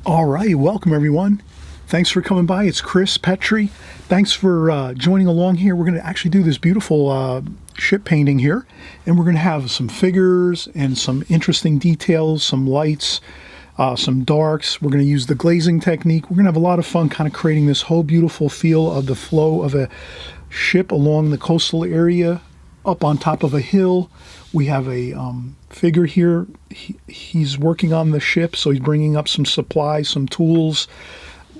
All right, welcome everyone. Thanks for coming by. It's Chris Petri. Thanks for joining along here. We're going to actually do this beautiful ship painting here, and we're going to have some figures and some interesting details, some lights, some darks. We're going to use the glazing technique. We're going to have a lot of fun kind of creating this whole beautiful feel of the flow of a ship along the coastal area up on top of a hill. We have a figure here. He's working on the ship, so he's bringing up some supplies, some tools.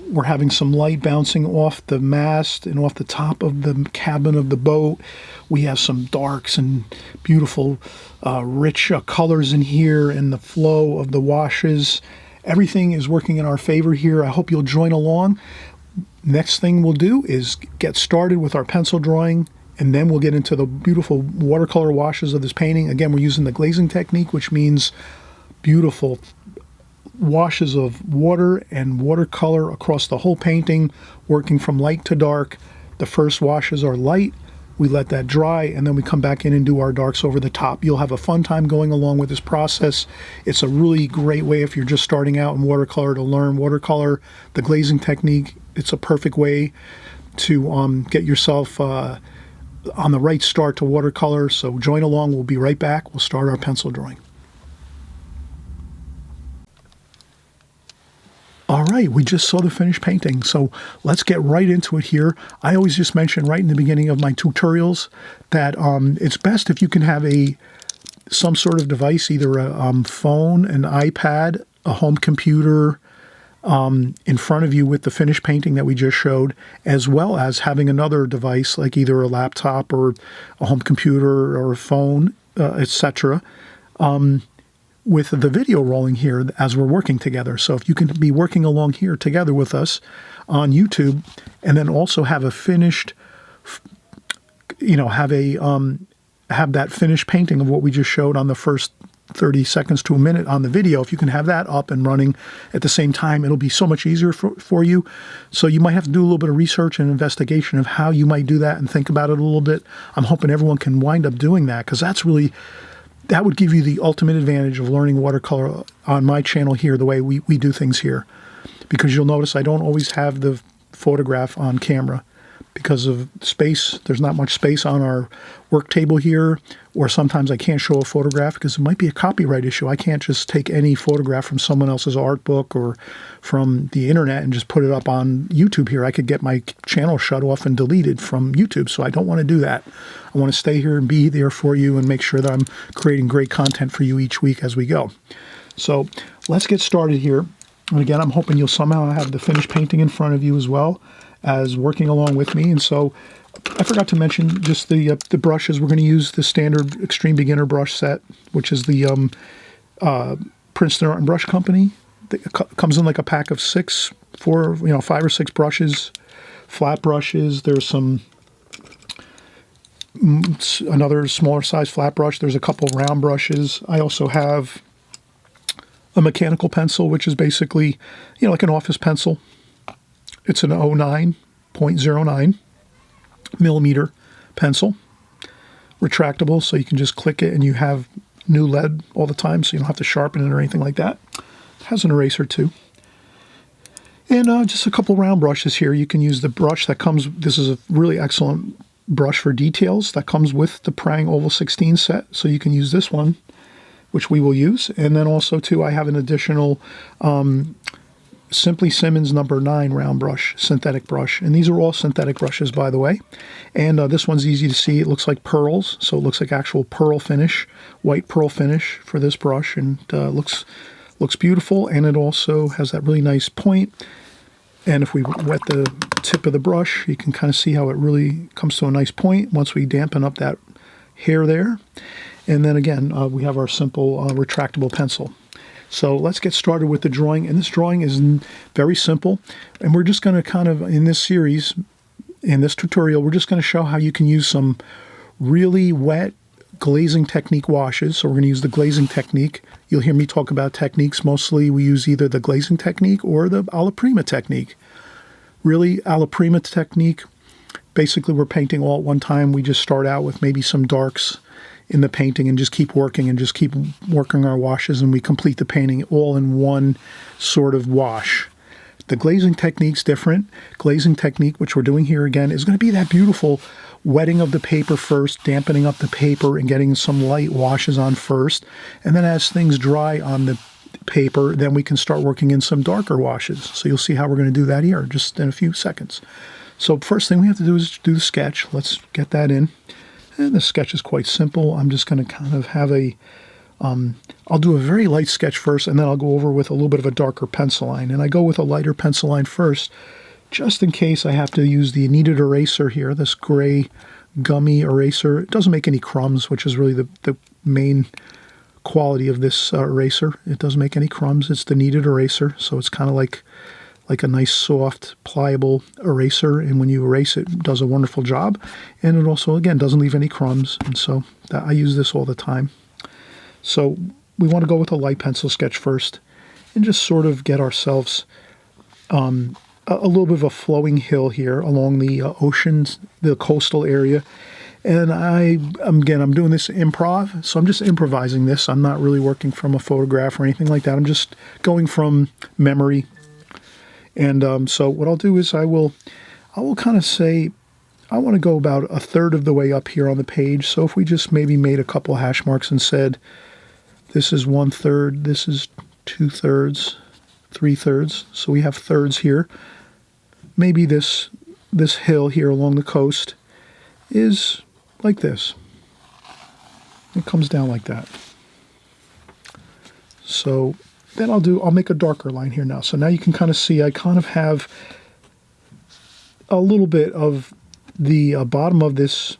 We're having some light bouncing off the mast and off the top of the cabin of the boat. We have some darks and beautiful, rich colors in here, and the flow of the washes. Everything is working in our favor here. I hope you'll join along. Next thing we'll do is get started with our pencil drawing, and then we'll get into the beautiful watercolor washes of this painting. Again, we're using the glazing technique, which means beautiful washes of water and watercolor across the whole painting, working from light to dark. The first washes are light. We let that dry, and then we come back in and do our darks over the top. You'll have a fun time going along with this process. It's a really great way if you're just starting out in watercolor to learn watercolor. The glazing technique, it's a perfect way to get yourself on the right start to watercolor. So join along. We'll be right back. We'll start our pencil drawing. All right, we just saw the finished painting, so let's get right into it here. I always just mention right in the beginning of my tutorials that it's best if you can have some sort of device, either a phone, an iPad, a home computer, in front of you with the finished painting that we just showed, as well as having another device like either a laptop or a home computer or a phone, etc., with the video rolling here as we're working together. So if you can be working along here together with us on YouTube, and then also have a finished, have that finished painting of what we just showed on the first 30 seconds to a minute on the video. If you can have that up and running at the same time, it'll be so much easier for you. So you might have to do a little bit of research and investigation of how you might do that and think about it a little bit. I'm hoping everyone can wind up doing that, because that would give you the ultimate advantage of learning watercolor on my channel here, the way we do things here. Because you'll notice I don't always have the photograph on camera because of space. There's not much space on our work table here, or sometimes I can't show a photograph because it might be a copyright issue. I can't just take any photograph from someone else's art book or from the internet and just put it up on YouTube here. I could get my channel shut off and deleted from YouTube, so I don't want to do that. I want to stay here and be there for you and make sure that I'm creating great content for you each week as we go. So let's get started here. And again, I'm hoping you'll somehow have the finished painting in front of you as well as working along with me. And so I forgot to mention just the brushes. We're going to use the standard Extreme Beginner brush set, which is the Princeton Art and Brush Company. It comes in like a pack of 5 or 6 brushes, flat brushes. There's some another smaller size flat brush. There's a couple round brushes. I also have a mechanical pencil, which is basically, like an office pencil. It's an 0.09 millimeter pencil, retractable, so you can just click it and you have new lead all the time, so you don't have to sharpen it or anything like that. It has an eraser too. And just a couple round brushes here. You can use the brush that comes, this is a really excellent brush for details that comes with the Prang Oval 16 set, so you can use this one, which we will use. And then also too, I have an additional Simply Simmons number 9 round brush, synthetic brush. And these are all synthetic brushes, by the way. And this one's easy to see. It looks like pearls, so it looks like actual pearl finish, white pearl finish for this brush, and looks beautiful. And it also has that really nice point. And if we wet the tip of the brush, you can kind of see how it really comes to a nice point once we dampen up that hair there. And then again, we have our simple retractable pencil. So let's get started with the drawing. And this drawing is very simple. And we're just going to kind of, in this series, in this tutorial, we're just going to show how you can use some really wet glazing technique washes. So we're going to use the glazing technique. You'll hear me talk about techniques. Mostly we use either the glazing technique or the alla prima technique. Really, alla prima technique, basically we're painting all at one time. We just start out with maybe some darks in the painting and just keep working our washes, and we complete the painting all in one sort of wash. The glazing technique's different. Glazing technique, which we're doing here again, is going to be that beautiful wetting of the paper first, dampening up the paper and getting some light washes on first. And then as things dry on the paper, then we can start working in some darker washes. So you'll see how we're going to do that here just in a few seconds. So first thing we have to do is do the sketch. Let's get that in. And the sketch is quite simple. I'm just going to kind of have I'll do a very light sketch first, and then I'll go over with a little bit of a darker pencil line. And I go with a lighter pencil line first, just in case I have to use the kneaded eraser here, this gray gummy eraser. It doesn't make any crumbs, which is really the main quality of this eraser. It doesn't make any crumbs. It's the kneaded eraser, so it's kind of like a nice, soft, pliable eraser. And when you erase it, it does a wonderful job. And it also, again, doesn't leave any crumbs. And so I use this all the time. So we want to go with a light pencil sketch first and just sort of get ourselves a little bit of a flowing hill here along the oceans, the coastal area. And I'm doing this improv, so I'm just improvising this. I'm not really working from a photograph or anything like that. I'm just going from memory. And so what I'll do is I will kind of say, I want to go about a third of the way up here on the page. So if we just maybe made a couple of hash marks and said, this is 1/3, this is 2/3, 3/3. So we have thirds here. Maybe this hill here along the coast is like this. It comes down like that. So then I'll make a darker line here now. So now you can kind of see I kind of have a little bit of the bottom of this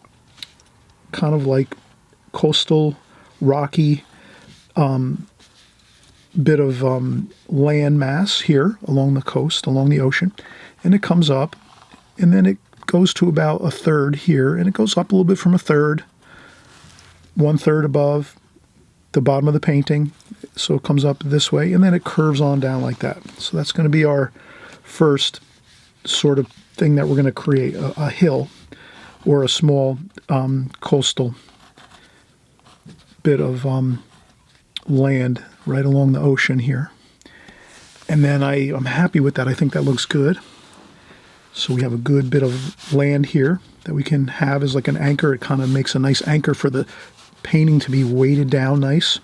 kind of like coastal, rocky bit of land mass here along the coast, along the ocean. And it comes up, and then it goes to about a third here, and it goes up a little bit from a third, 1/3 above the bottom of the painting. So it comes up this way, and then it curves on down like that. So that's going to be our first sort of thing that we're going to create, a hill or a small coastal bit of land right along the ocean here. And then I'm happy with that. I think that looks good. So we have a good bit of land here that we can have as like an anchor. It kind of makes a nice anchor for the painting to be weighted down nice.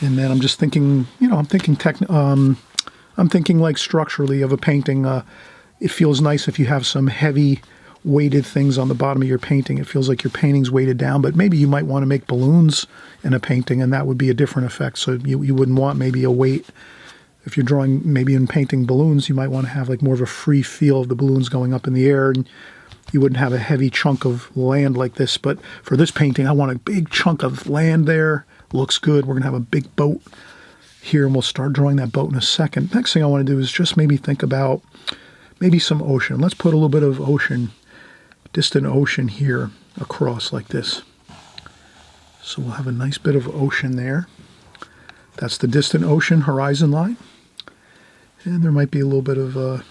And then I'm just thinking, I'm thinking like structurally of a painting. It feels nice if you have some heavy weighted things on the bottom of your painting. It feels like your painting's weighted down, but maybe you might want to make balloons in a painting, and that would be a different effect. So you wouldn't want maybe a weight. If you're drawing, maybe in painting balloons, you might want to have like more of a free feel of the balloons going up in the air, and you wouldn't have a heavy chunk of land like this. But for this painting, I want a big chunk of land there. Looks good. We're going to have a big boat here, and we'll start drawing that boat in a second. Next thing I want to do is just maybe think about maybe some ocean. Let's put a little bit of ocean, distant ocean here across like this. So we'll have a nice bit of ocean there. That's the distant ocean horizon line. And there might be a little bit of a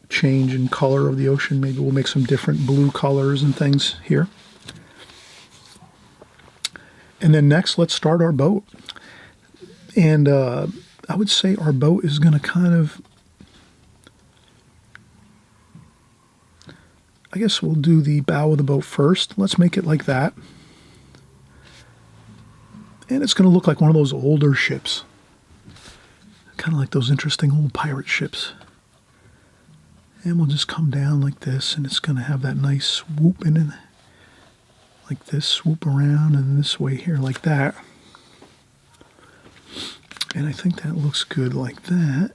change in color of the ocean. Maybe we'll make some different blue colors and things here. And then next, let's start our boat. And I would say our boat is going to kind of, I guess we'll do the bow of the boat first. Let's make it like that. And it's going to look like one of those older ships. Kind of like those interesting old pirate ships. And we'll just come down like this, and it's going to have that nice swoop in it. Like this, swoop around, and this way here like that. And I think that looks good like that.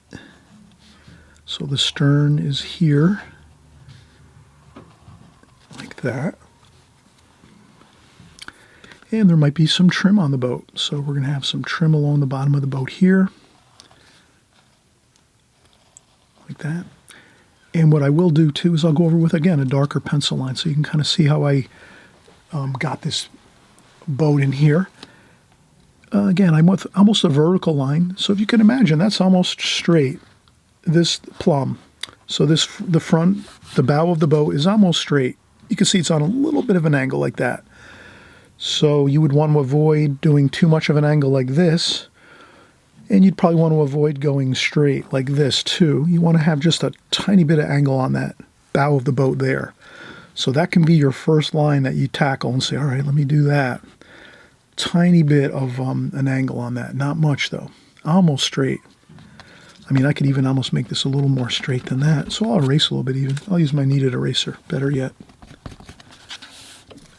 So the stern is here. Like that. And there might be some trim on the boat. So we're going to have some trim along the bottom of the boat here. Like that. And what I will do too is I'll go over with, again, a darker pencil line so you can kind of see how I got this boat in here. Again, I'm with almost a vertical line. So if you can imagine, that's almost straight, this plumb. So the front, the bow of the boat is almost straight. you can see it's on a little bit of an angle like that. So you would want to avoid doing too much of an angle like this, and you'd probably want to avoid going straight like this too. You want to have just a tiny bit of angle on that bow of the boat there. So that can be your first line that you tackle and say, all right, let me do that. Tiny bit of an angle on that. Not much though. Almost straight. I mean, I could even almost make this a little more straight than that. So I'll erase a little bit even. I'll use my kneaded eraser, better yet.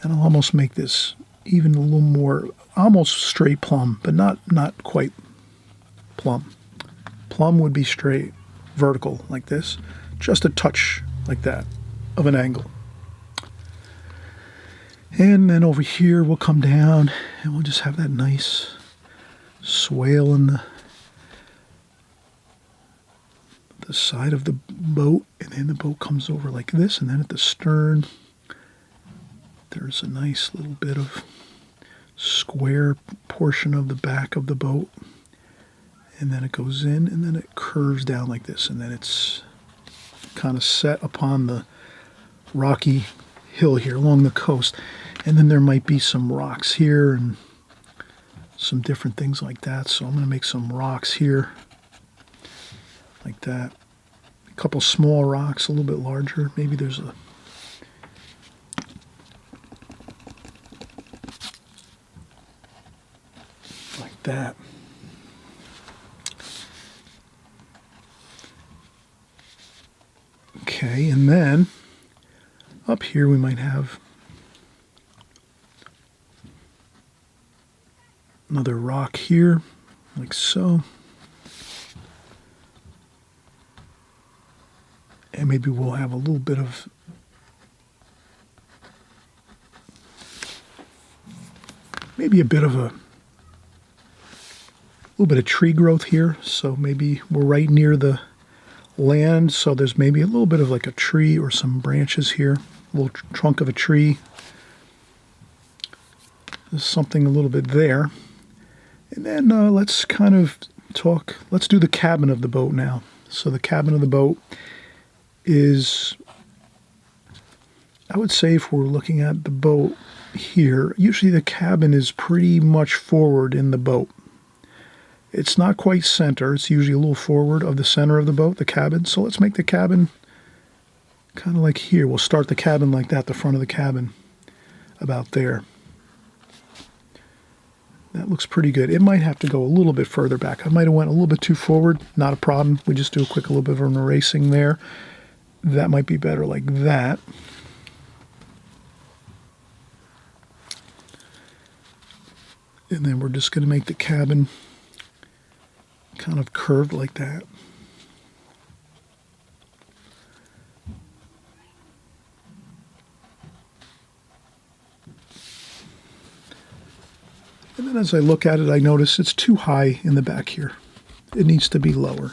And I'll almost make this even a little more, almost straight plumb, but not quite plumb. Plumb would be straight, vertical like this. Just a touch like that of an angle. And then over here we'll come down and we'll just have that nice swale in the side of the boat, and then the boat comes over like this, and then at the stern there's a nice little bit of square portion of the back of the boat, and then it goes in and then it curves down like this, and then it's kind of set upon the rocky hill here along the coast. And then there might be some rocks here and some different things like that. So I'm going to make some rocks here like that. A couple small rocks, a little bit larger. Maybe there's a like that. Okay, and then up here we might have another rock here, like so. And maybe we'll have a little bit of a little bit of tree growth here. So maybe we're right near the land, so there's maybe a little bit of like a tree or some branches here, a little trunk of a tree. There's something a little bit there. And then let's kind of talk, let's do the cabin of the boat now. So the cabin of the boat is, I would say if we're looking at the boat here, usually the cabin is pretty much forward in the boat. It's not quite center, it's usually a little forward of the center of the boat, the cabin. So let's make the cabin kind of like here. We'll start the cabin like that, the front of the cabin, about there. That looks pretty good. It might have to go a little bit further back. I might have went a little bit too forward. Not a problem. We just do a quick little bit of an erasing there. That might be better like that. And then we're just going to make the cabin kind of curved like that. And then as I look at it, I notice it's too high in the back here. It needs to be lower.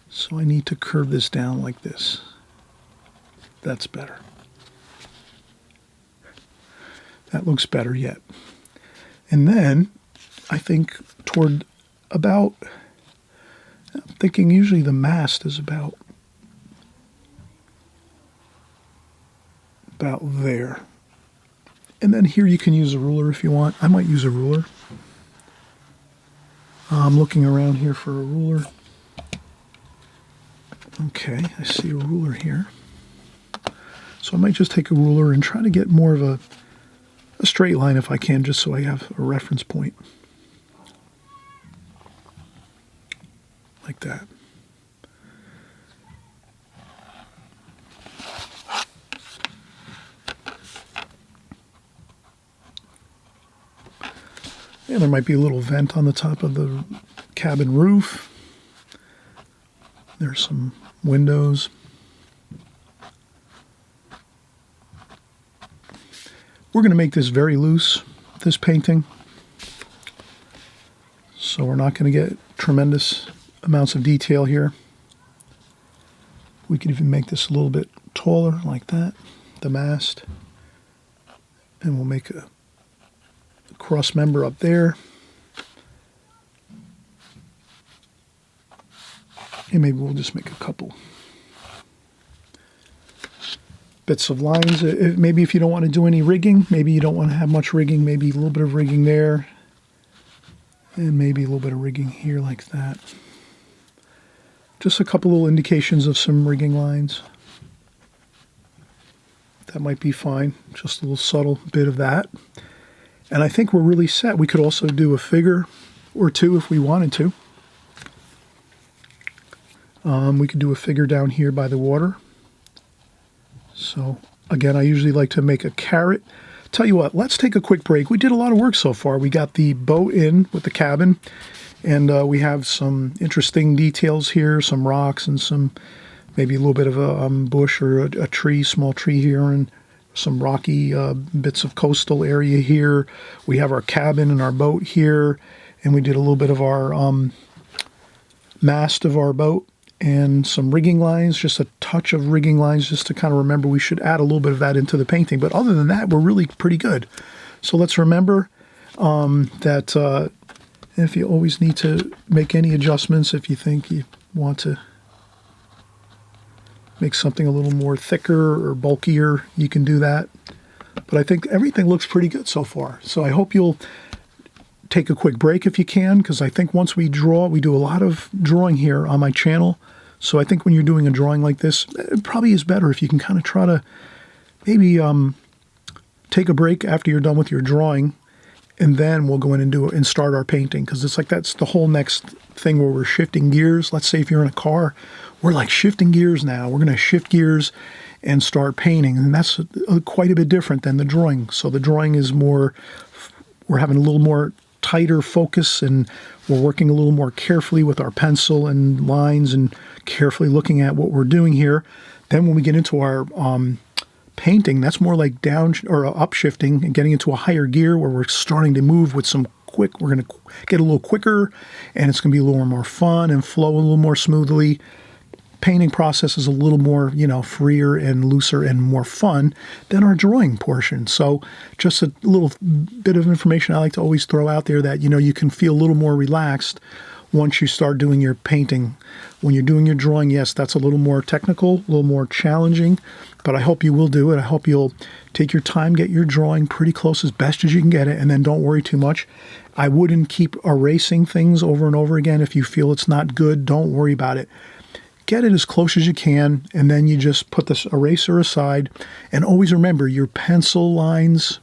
So I need to curve this down like this. That's better. That looks better yet. And then I think toward about, I'm thinking usually the mast is about there. And then here you can use a ruler if you want. I might use a ruler. I'm looking around here for a ruler. Okay, I see a ruler here. So I might just take a ruler and try to get more of a straight line if I can, just so I have a reference point. Like that. And there might be a little vent on the top of the cabin roof. There's some windows. We're going to make this very loose, this painting. So we're not going to get tremendous amounts of detail here. We could even make this a little bit taller like that, the mast. And we'll make a cross member up there. And maybe we'll just make a couple bits of lines. Maybe if you don't want to do any rigging, maybe you don't want to have much rigging, maybe a little bit of rigging there, and maybe a little bit of rigging here like that. Just a couple little indications of some rigging lines. That might be fine. Just a little subtle bit of that. And I think we're really set. We could also do a figure or two if we wanted to. We could do a figure down here by the water. So again, I usually like to make a carrot. Tell you what, let's take a quick break. We did a lot of work so far. We got the boat in with the cabin, and we have some interesting details here, some rocks and some maybe a little bit of a bush or a tree, small tree here, and some rocky bits of coastal area here. We have our cabin and our boat here, and we did a little bit of our mast of our boat and some rigging lines, just a touch of rigging lines just to kind of remember we should add a little bit of that into the painting. But other than that, we're really pretty good. So let's remember that if you always need to make any adjustments, if you think you want to make something a little more thicker or bulkier, you can do that. But I think everything looks pretty good so far. So I hope you'll take a quick break if you can, because I think once we draw, we do a lot of drawing here on my channel. So I think when you're doing a drawing like this, it probably is better if you can kind of try to maybe take a break after you're done with your drawing, and then we'll go in and start our painting, because it's like that's the whole next thing where we're shifting gears. Let's say if you're in a car, we're like shifting gears now. We're going to shift gears and start painting, and that's quite a bit different than the drawing. So the drawing is more, we're having a little more tighter focus, and we're working a little more carefully with our pencil and lines and carefully looking at what we're doing here. Then when we get into our painting, that's more like down or upshifting and getting into a higher gear where we're starting to move with some quick, we're going to get a little quicker, and it's going to be a little more fun and flow a little more smoothly. Painting process is a little more, freer and looser and more fun than our drawing portion. So just a little bit of information I like to always throw out there that, you can feel a little more relaxed once you start doing your painting. When you're doing your drawing, yes, that's a little more technical, a little more challenging, but I hope you will do it. I hope you'll take your time, get your drawing pretty close as best as you can get it, and then don't worry too much. I wouldn't keep erasing things over and over again. If you feel it's not good, don't worry about it. Get it as close as you can, and then you just put this eraser aside. And always remember, your pencil lines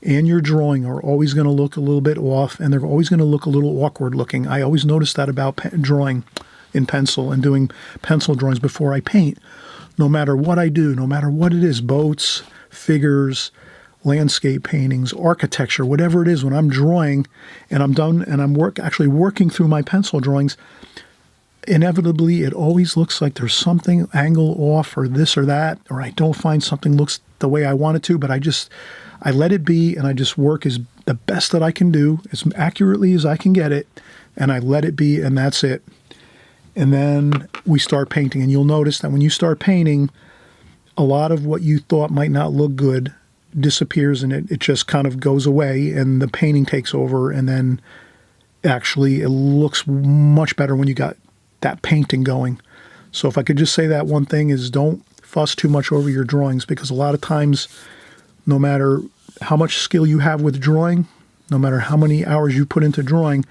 and your drawing are always going to look a little bit off, and they're always going to look a little awkward looking. I always notice that about drawing in pencil and doing pencil drawings before I paint. No matter what I do, no matter what it is, boats, figures, landscape paintings, architecture, whatever it is, when I'm drawing and I'm done and I'm actually working through my pencil drawings, inevitably, it always looks like there's something angle off or this or that, or I don't find something looks the way I want it to, but I let it be, and I just work as the best that I can do, as accurately as I can get it, and I let it be, and that's it. And then we start painting, and you'll notice that when you start painting, a lot of what you thought might not look good disappears, and it just kind of goes away, and the painting takes over, and then actually it looks much better when you got that painting going. So if I could just say that one thing is, don't fuss too much over your drawings, because a lot of times, no matter how much skill you have with drawing, no matter how many hours you put into drawing,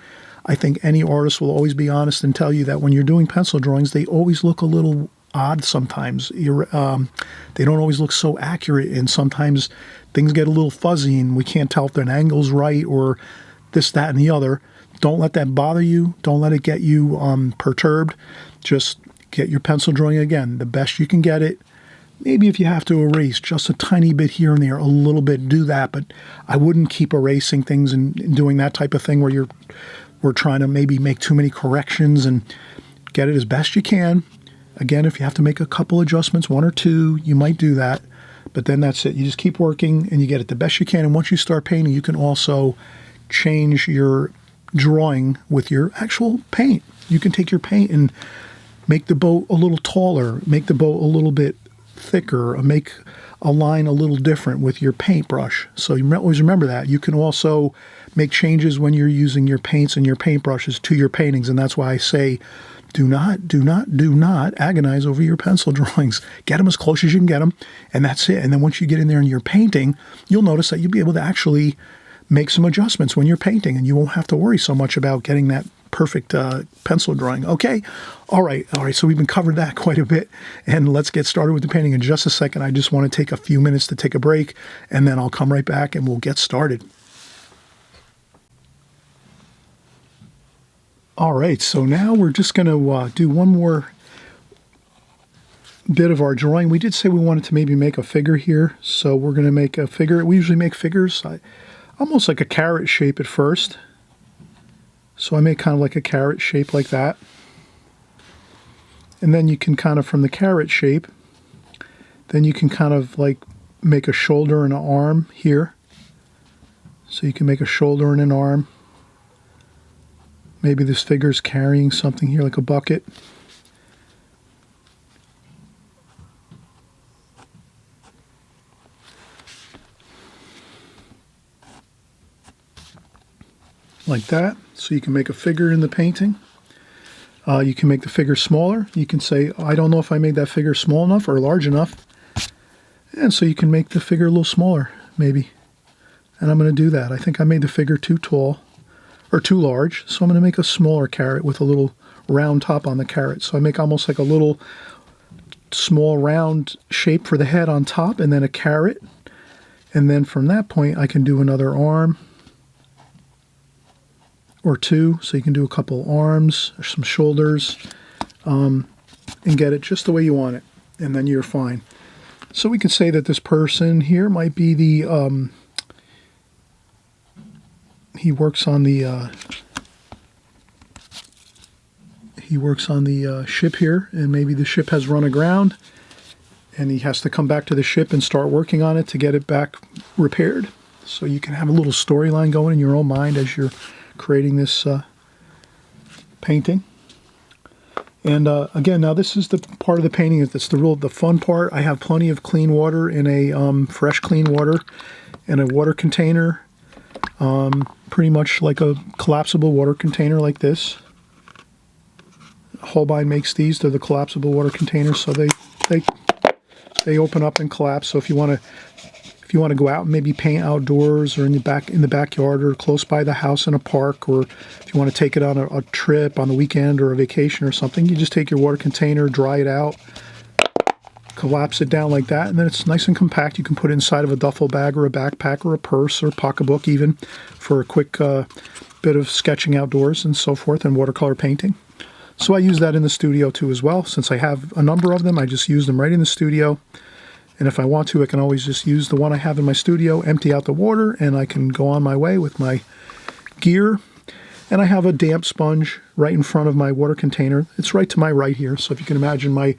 I think any artist will always be honest and tell you that when you're doing pencil drawings, they always look a little odd sometimes. They don't always look so accurate, and sometimes things get a little fuzzy and we can't tell if an angle's right or this, that, and the other. Don't let that bother you. Don't let it get you perturbed. Just get your pencil drawing again, the best you can get it. Maybe if you have to erase just a tiny bit here and there, a little bit, do that. But I wouldn't keep erasing things and doing that type of thing where we're trying to maybe make too many corrections, and get it as best you can. Again, if you have to make a couple adjustments, one or two, you might do that. But then that's it. You just keep working and you get it the best you can. And once you start painting, you can also change your drawing with your actual paint. You can take your paint and make the boat a little taller, make the boat a little bit thicker, or make a line a little different with your paintbrush. So you always remember that. You can also make changes when you're using your paints and your paintbrushes to your paintings, and that's why I say do not agonize over your pencil drawings. Get them as close as you can get them, and that's it. And then once you get in there and you're painting, you'll notice that you'll be able to actually make some adjustments when you're painting, and you won't have to worry so much about getting that perfect pencil drawing. Okay, all right. So we've been covered that quite a bit, and let's get started with the painting in just a second. I just want to take a few minutes to take a break, and then I'll come right back and we'll get started. All right, so now we're just going to do one more bit of our drawing. We did say we wanted to maybe make a figure here, so we're going to make a figure. We usually make figures almost like a carrot shape at first. So I make kind of like a carrot shape like that. And then you can kind of, from the carrot shape, then you can kind of like make a shoulder and an arm here. So you can make a shoulder and an arm. Maybe this figure's carrying something here like a bucket. Like that. So you can make a figure in the painting. You can make the figure smaller. You can say, I don't know if I made that figure small enough or large enough. And so you can make the figure a little smaller, maybe. And I'm going to do that. I think I made the figure too tall or too large. So I'm going to make a smaller carrot with a little round top on the carrot. So I make almost like a little small round shape for the head on top, and then a carrot. And then from that point, I can do another arm or two, so you can do a couple arms or some shoulders, and get it just the way you want it, and then you're fine. So we could say that this person here might be the he works on the ship here, and maybe the ship has run aground and he has to come back to the ship and start working on it to get it back repaired. So you can have a little storyline going in your own mind as you're creating this painting. And again, now this is the part of the painting that's the fun part. I have plenty of clean water in a fresh clean water in a water container, pretty much like a collapsible water container like this. Holbein makes these. They're the collapsible water containers, so they open up and collapse. So if you want to go out and maybe paint outdoors or in the backyard or close by the house in a park, or if you want to take it on a trip on the weekend or a vacation or something, you just take your water container, dry it out, collapse it down like that, and then it's nice and compact. You can put it inside of a duffel bag or a backpack or a purse or pocketbook even for a quick bit of sketching outdoors and so forth, and watercolor painting. So I use that in the studio too as well. Since I have a number of them, I just use them right in the studio. And if I want to, I can always just use the one I have in my studio, empty out the water, and I can go on my way with my gear. And I have a damp sponge right in front of my water container. It's right to my right here. So if you can imagine, my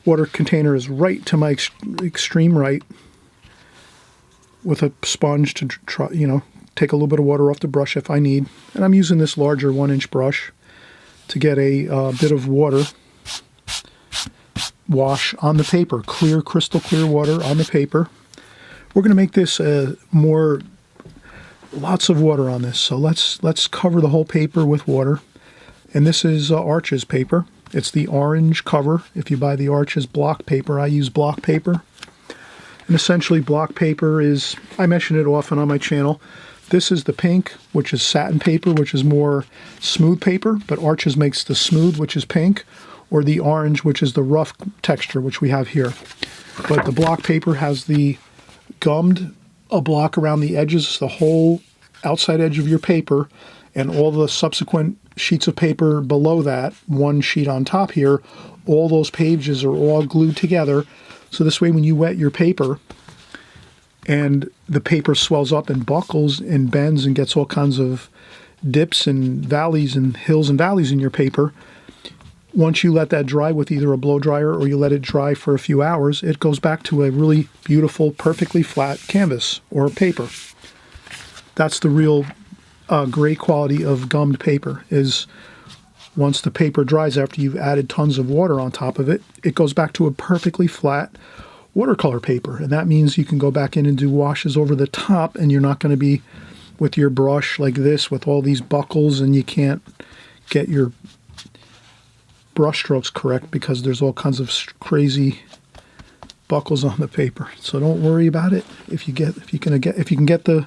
water container is right to my extreme right, with a sponge to try, take a little bit of water off the brush if I need. And I'm using this larger 1-inch brush to get a bit of water wash on the paper, clear, crystal clear water on the paper. We're going to make this lots of water on this. So let's cover the whole paper with water. And this is Arches paper. It's the orange cover. If you buy the Arches block paper, I use block paper. And essentially block paper is, I mention it often on my channel, this is the pink, which is satin paper, which is more smooth paper, but Arches makes the smooth, which is pink, or the orange, which is the rough texture, which we have here. But the block paper has the gummed a block around the edges, the whole outside edge of your paper, and all the subsequent sheets of paper below that, one sheet on top here, all those pages are all glued together. So this way when you wet your paper and the paper swells up and buckles and bends and gets all kinds of dips and valleys and hills and valleys in your paper, once you let that dry with either a blow dryer or you let it dry for a few hours, it goes back to a really beautiful, perfectly flat canvas or paper. That's the real great quality of gummed paper, is once the paper dries after you've added tons of water on top of it, it goes back to a perfectly flat watercolor paper, and that means you can go back in and do washes over the top, and you're not going to be with your brush like this with all these buckles, and you can't get your brush strokes correct because there's all kinds of crazy buckles on the paper. So don't worry about it. If you can get the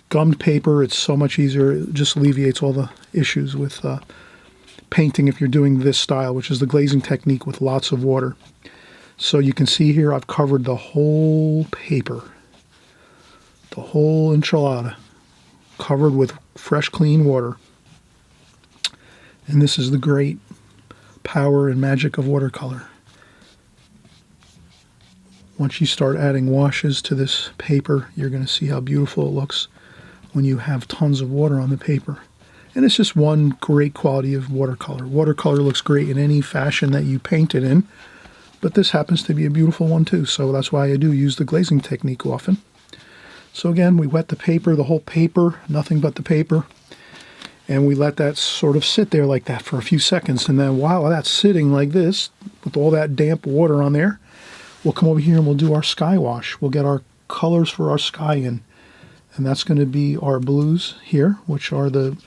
gummed paper, it's so much easier. It just alleviates all the issues with painting if you're doing this style, which is the glazing technique with lots of water. So you can see here I've covered the whole paper, the whole enchilada, covered with fresh, clean water. And this is the great power and magic of watercolor. Once you start adding washes to this paper, you're going to see how beautiful it looks when you have tons of water on the paper. And it's just one great quality of watercolor. Watercolor looks great in any fashion that you paint it in, but this happens to be a beautiful one too, so that's why I do use the glazing technique often. So again, we wet the paper, the whole paper, nothing but the paper, and we let that sort of sit there like that for a few seconds, and then while that's sitting like this, with all that damp water on there, we'll come over here and we'll do our sky wash. We'll get our colors for our sky in, and that's going to be our blues here, which are the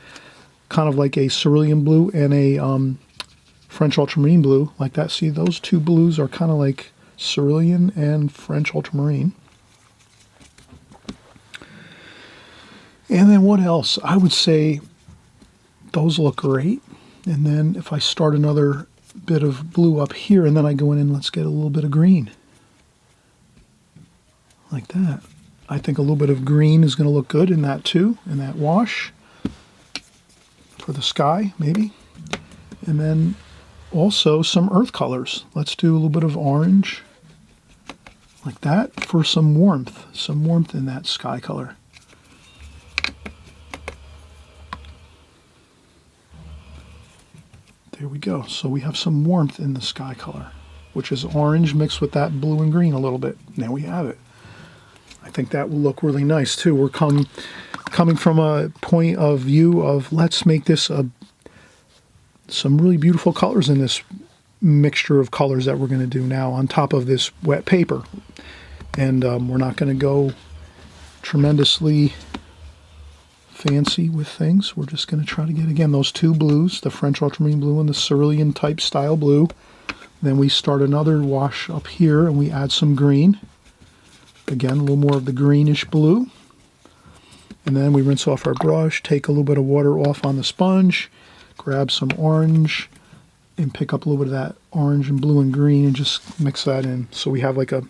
kind of like a cerulean blue and a French ultramarine blue, like that. See, those two blues are kind of like cerulean and French ultramarine. And then what else? I would say those look great. And then if I start another bit of blue up here, and then I go in and let's get a little bit of green. Like that. I think a little bit of green is going to look good in that too, in that wash. For the sky, maybe. And then also some earth colors. Let's do a little bit of orange, like that, for some warmth in that sky color. There we go. So we have some warmth in the sky color, which is orange mixed with that blue and green a little bit. There we have it. I think that will look really nice too. We're coming from a point of view of let's make this some really beautiful colors in this mixture of colors that we're going to do now on top of this wet paper. And we're not going to go tremendously fancy with things. We're just going to try to get, again, those two blues, the French ultramarine blue and the cerulean type style blue. Then we start another wash up here and we add some green. Again, a little more of the greenish blue. And then we rinse off our brush, take a little bit of water off on the sponge, grab some orange, and pick up a little bit of that orange and blue and green and just mix that in. So we have like a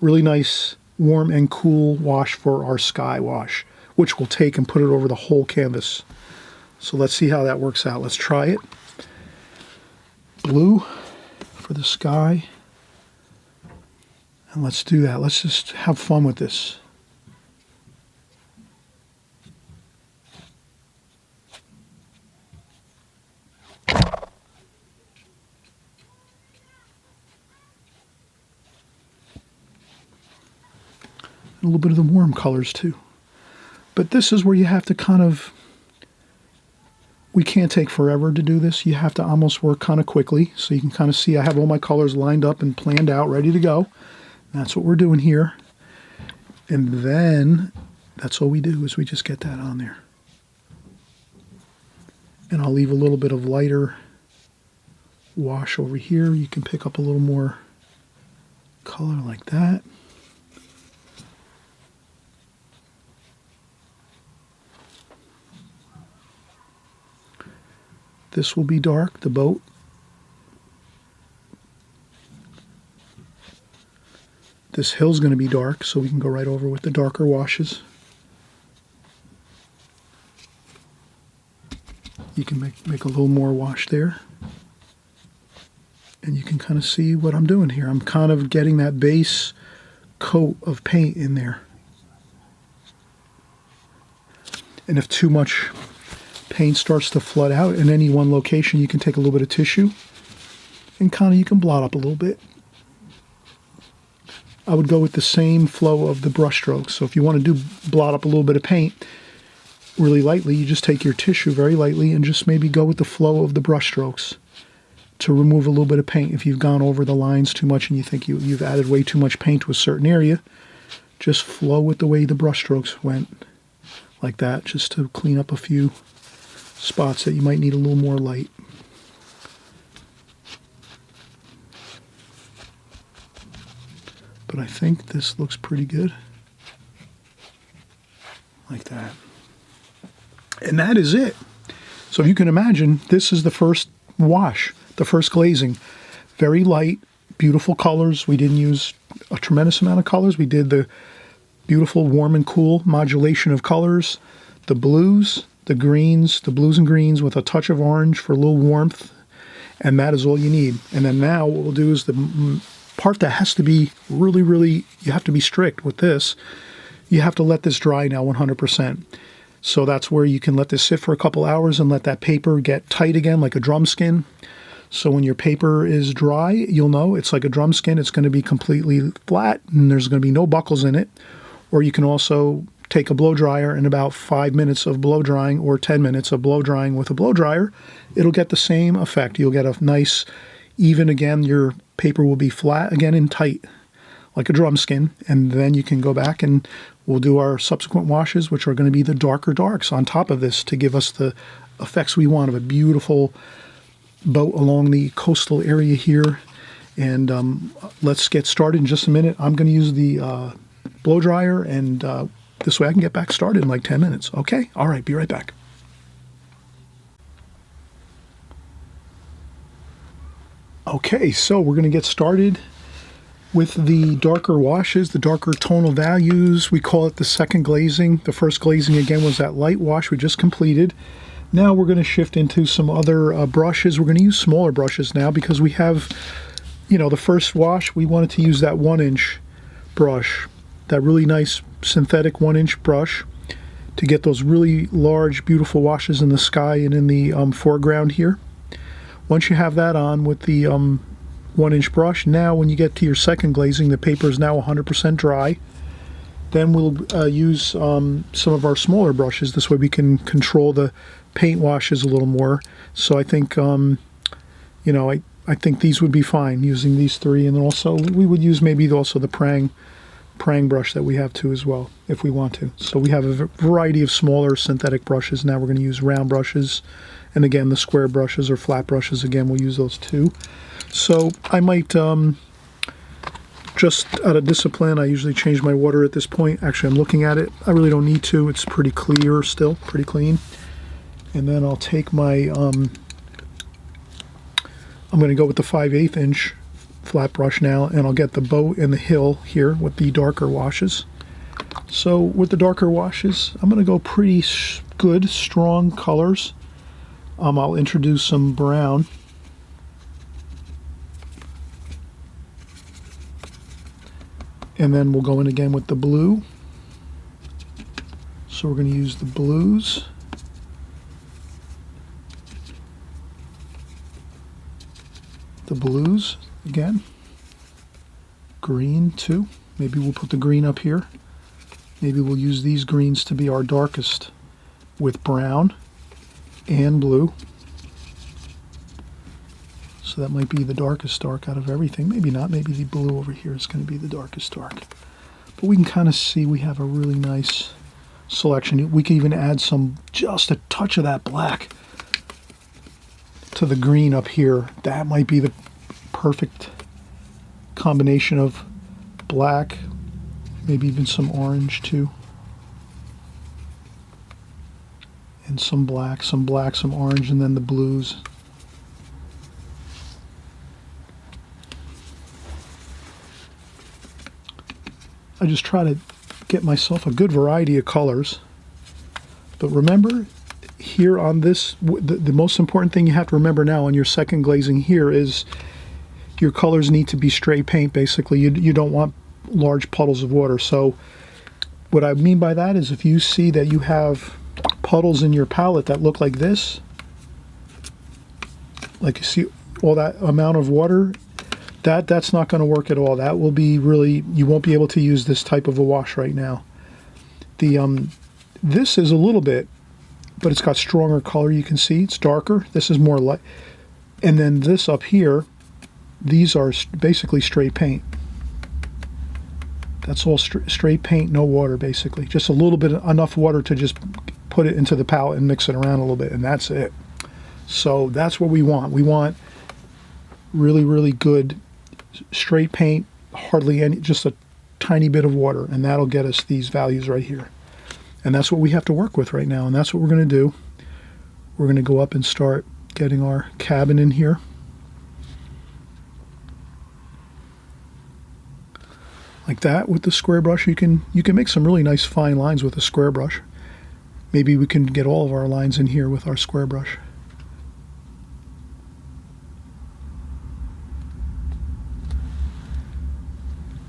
really nice warm and cool wash for our sky wash, which we'll take and put it over the whole canvas. So let's see how that works out. Let's try it. Blue for the sky. And let's do that. Let's just have fun with this. A little bit of the warm colors too. But this is where you have to kind of, we can't take forever to do this. You have to almost work kind of quickly. So you can kind of see I have all my colors lined up and planned out, ready to go. And that's what we're doing here. And then that's all we do is we just get that on there. And I'll leave a little bit of lighter wash over here. You can pick up a little more color like that. This will be dark, the boat. This hill's going to be dark, so we can go right over with the darker washes. You can make a little more wash there. And you can kind of see what I'm doing here. I'm kind of getting that base coat of paint in there. And if too much paint starts to flood out in any one location, you can take a little bit of tissue and kind of you can blot up a little bit. I would go with the same flow of the brush strokes. So if you want to do blot up a little bit of paint really lightly, you just take your tissue very lightly and just maybe go with the flow of the brush strokes. to remove a little bit of paint. If you've gone over the lines too much and you think you've added way too much paint to a certain area, just flow with the way the brush strokes went, like that, just to clean up a few spots that you might need a little more light. But I think this looks pretty good, like that. And that is it. So if you can imagine, this is the first wash, the first glazing. Very light, beautiful colors. We didn't use a tremendous amount of colors. We did the beautiful warm and cool modulation of colors, the blues, the greens, the blues and greens with a touch of orange for a little warmth, and that is all you need. And then now what we'll do is the part that has to be really, really, you have to be strict with this. You have to let this dry now 100%. So that's where you can let this sit for a couple hours and let that paper get tight again like a drum skin. So when your paper is dry, you'll know it's like a drum skin. It's going to be completely flat and there's going to be no buckles in it. Or you can also take a blow dryer and about 5 minutes of blow drying or 10 minutes of blow drying with a blow dryer. It'll get the same effect. You'll get a nice, even again, your paper will be flat again and tight like a drum skin. And then you can go back and we'll do our subsequent washes, which are going to be the darker darks on top of this to give us the effects we want of a beautiful boat along the coastal area here. And let's get started in just a minute. I'm going to use the blow dryer, and this way I can get back started in like 10 minutes. Okay? All right, be right back. Okay, so we're going to get started with the darker washes, the darker tonal values. We call it the second glazing. The first glazing, again, was that light wash we just completed. Now we're going to shift into some other brushes. We're going to use smaller brushes now because we have, you know, the first wash, we wanted to use that 1-inch brush, that really nice synthetic 1-inch brush to get those really large, beautiful washes in the sky and in the foreground here. Once you have that on with the 1-inch brush, now when you get to your second glazing, the paper is now 100% dry. Then we'll use some of our smaller brushes. This way we can control the paint washes a little more. So I think, you know, I think these would be fine using these three. And then also we would use maybe also the prang brush that we have too as well if we want to. So we have a variety of smaller synthetic brushes. Now we're going to use round brushes. And again, the square brushes or flat brushes, again, we'll use those too. So I might, just out of discipline, I usually change my water at this point. Actually, I'm looking at it. I really don't need to. It's pretty clear still, pretty clean. And then I'll take my, I'm going to go with the 5/8 inch flat brush now, and I'll get the boat and the hill here with the darker washes. So with the darker washes, I'm going to go pretty good, strong colors. I'll introduce some brown. And then we'll go in again with the blue. So we're going to use the blues. The blues again. Green too. Maybe we'll put the green up here. Maybe we'll use these greens to be our darkest with brown and blue. So that might be the darkest dark out of everything. Maybe not. Maybe the blue over here is going to be the darkest dark. But we can kind of see we have a really nice selection. We can even add just a touch of that black to the green up here. That might be the perfect combination of black, maybe even some orange too. And some black, some orange, and then the blues. I just try to get myself a good variety of colors. But remember, here on this, the most important thing you have to remember now on your second glazing here is your colors need to be straight paint, basically. You don't want large puddles of water. So what I mean by that is if you see that you have puddles in your palette that look like this, like you see all that amount of water, that's not going to work at all. That will be really, you won't be able to use this type of a wash right now. This is a little bit, but it's got stronger color. You can see it's darker. This is more light. And then this up here, these are basically straight paint. That's all straight paint, no water basically. Just a little bit, enough water to just put it into the palette and mix it around a little bit, and that's it. So that's what we want. We want really, really good straight paint, hardly any, just a tiny bit of water, and that'll get us these values right here. And that's what we have to work with right now, and that's what we're going to do. We're going to go up and start getting our cabin in here. Like that with the square brush. You can make some really nice fine lines with a square brush. Maybe we can get all of our lines in here with our square brush.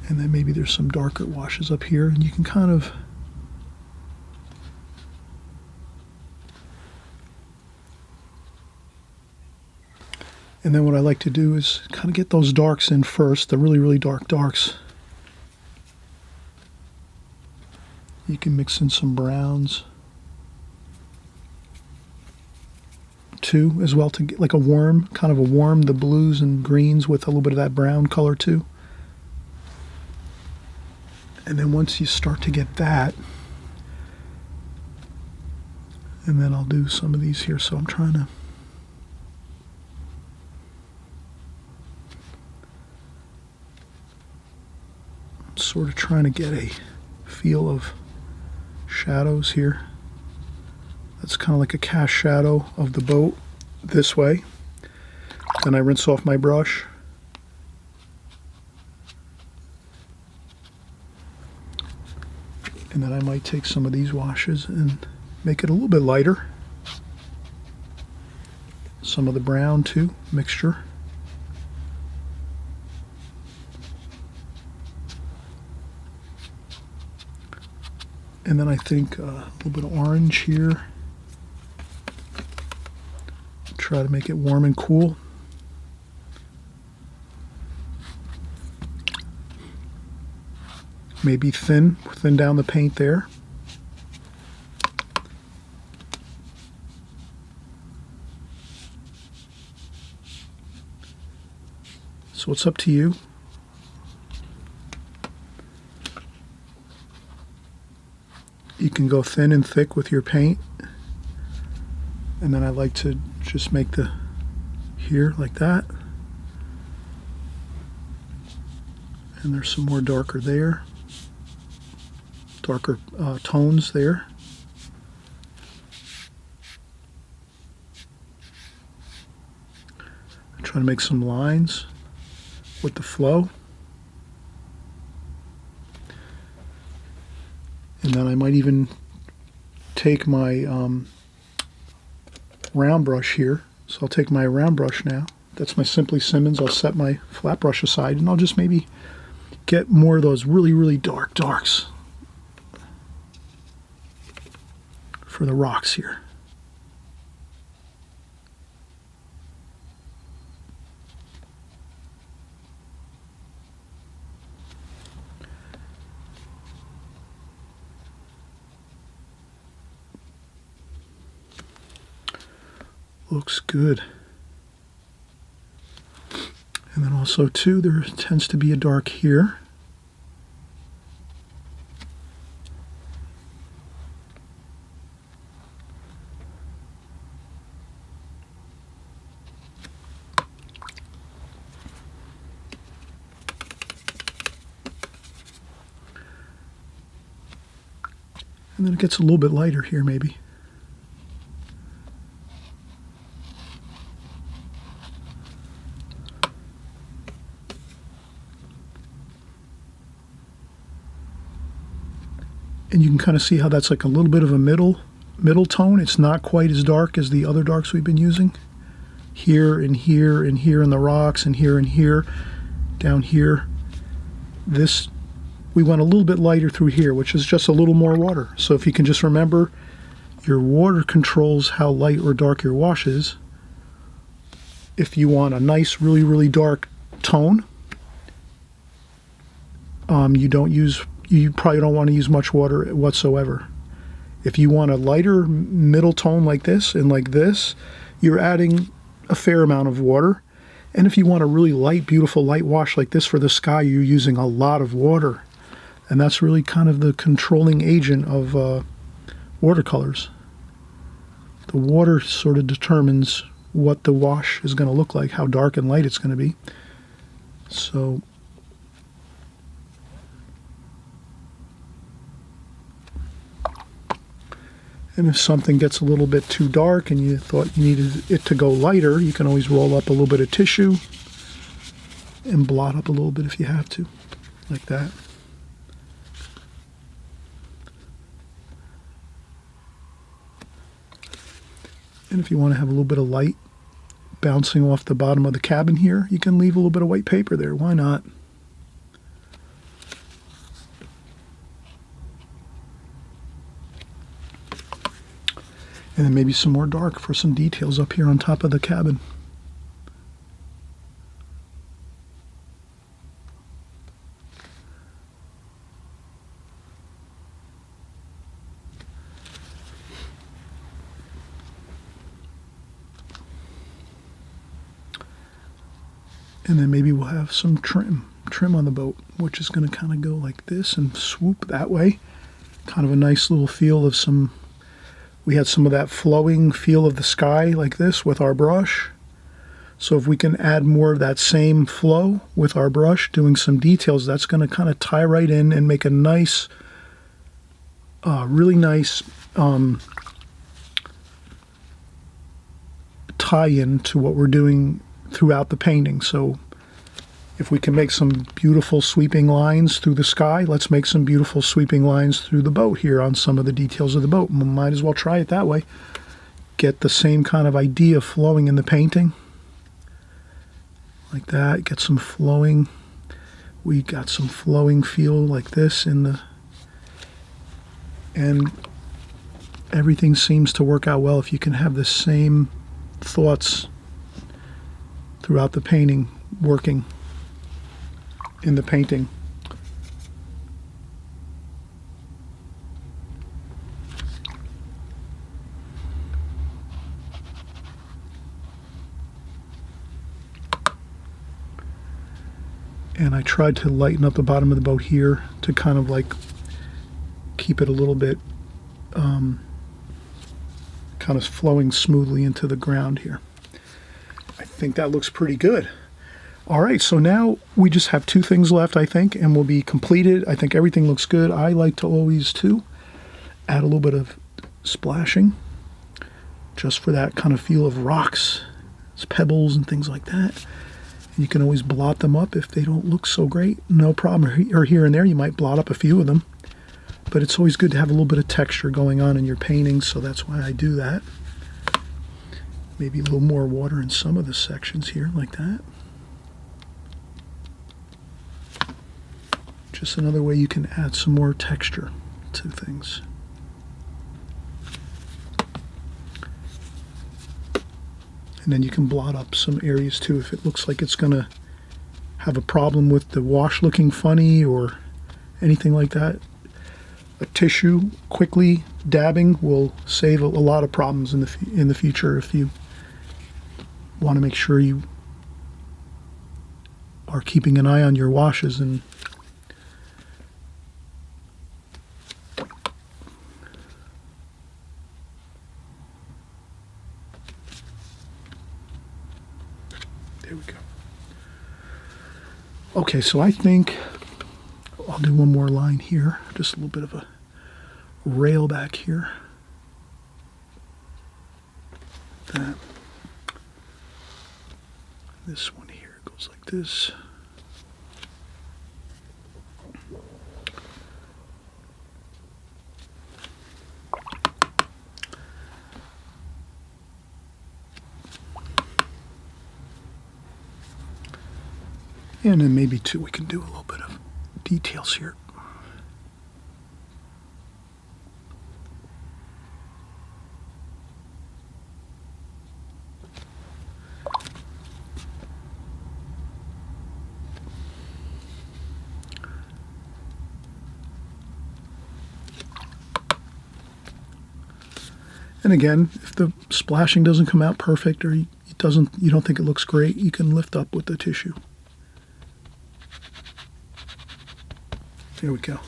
And then maybe there's some darker washes up here, and you can kind of and then what I like to do is kind of get those darks in first, the really, really dark darks. You can mix in some browns too as well to get like a warm, kind of a warm, the blues and greens with a little bit of that brown color too. And then once you start to get that, and then I'll do some of these here. So I'm trying to sort of trying to get a feel of shadows here. That's kind of like a cast shadow of the boat this way. Then I rinse off my brush. And then I might take some of these washes and make it a little bit lighter. Some of the brown too, mixture. And then I think a little bit of orange here. Try to make it warm and cool. Maybe thin down the paint there. So it's up to you. You can go thin and thick with your paint. And then I like to just make the here like that. And there's some more darker there. Darker tones there. I'm trying to make some lines with the flow. And then I might even take my round brush here. So I'll take my round brush now. That's my Simply Simmons. I'll set my flat brush aside, and I'll just maybe get more of those really, really dark darks for the rocks here. Looks good. And then also too, there tends to be a dark here. And then it gets a little bit lighter here maybe. And you can kind of see how that's like a little bit of a middle tone. It's not quite as dark as the other darks we've been using. Here and here and here in the rocks and here down here. This, we went a little bit lighter through here, which is just a little more water. So if you can just remember, your water controls how light or dark your wash is. If you want a nice, really, really dark tone, you probably don't want to use much water whatsoever. If you want a lighter middle tone like this and like this, you're adding a fair amount of water. And if you want a really light, beautiful light wash like this for the sky, you're using a lot of water. And that's really kind of the controlling agent of watercolors. The water sort of determines what the wash is going to look like, how dark and light it's going to be. So and if something gets a little bit too dark and you thought you needed it to go lighter, you can always roll up a little bit of tissue and blot up a little bit if you have to, like that. And if you want to have a little bit of light bouncing off the bottom of the cabin here, you can leave a little bit of white paper there. Why not? And then maybe some more dark for some details up here on top of the cabin. And then maybe we'll have some trim on the boat, which is going to kind of go like this and swoop that way. Kind of a nice little feel of some, we had some of that flowing feel of the sky like this with our brush. So if we can add more of that same flow with our brush, doing some details, that's going to kind of tie right in and make a nice, really nice tie-in to what we're doing throughout the painting. So if we can make some beautiful sweeping lines through the sky, let's make some beautiful sweeping lines through the boat here on some of the details of the boat. We might as well try it that way. Get the same kind of idea flowing in the painting. Like that, get some flowing. We got some flowing feel like this in the, and everything seems to work out well if you can have the same thoughts throughout the painting, working in the painting. And I tried to lighten up the bottom of the boat here to kind of like keep it a little bit kind of flowing smoothly into the ground here. I think that looks pretty good. All right, so now we just have two things left, I think, and we'll be completed. I think everything looks good. I like to always, too, add a little bit of splashing just for that kind of feel of rocks, pebbles and things like that. And you can always blot them up if they don't look so great. No problem. Or here and there, you might blot up a few of them. But it's always good to have a little bit of texture going on in your painting, so that's why I do that. Maybe a little more water in some of the sections here, like that. Just another way you can add some more texture to things. And then you can blot up some areas too if it looks like it's going to have a problem with the wash looking funny or anything like that. A tissue quickly dabbing will save a lot of problems in the future if you want to make sure you are keeping an eye on your washes. And there we go. Okay, so I think I'll do one more line here, just a little bit of a rail back here. That. This one here goes like this. And then maybe too, we can do a little bit of details here. And again, if the splashing doesn't come out perfect or you you don't think it looks great, you can lift up with the tissue. There we go.